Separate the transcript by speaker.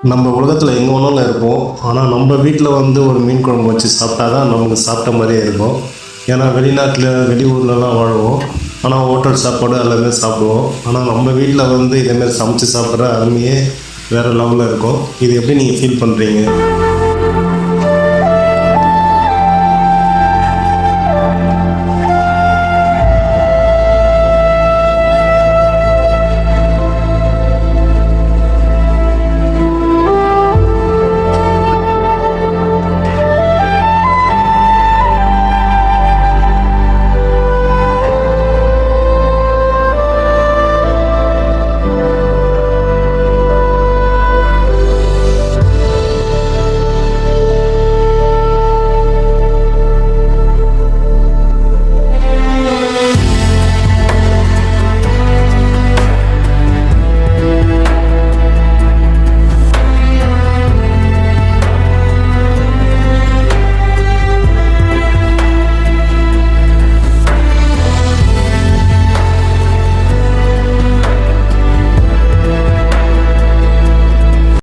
Speaker 1: நம்ம உலகத்தில் எங்கே வேணாலும் இருப்போம். ஆனால் நம்ம வீட்டில் வந்து ஒரு மீன் குழம்பு வச்சு சாப்பிட்டா தான் நமக்கு சாப்பிட்ட மாதிரியே இருக்கும். ஏன்னா வெளிநாட்டில் வெளியூர்லலாம் வாழுவோம். ஆனால் ஹோட்டல் சாப்பாடு எல்லாமே சாப்பிடுவோம். ஆனால் நம்ம வீட்டில் வந்து இதேமாரி சமைச்சு சாப்பிட்ற அருமையே வேறு லெவலில் இருக்கும். இது எப்படி நீங்கள் ஃபீல் பண்ணுறீங்க?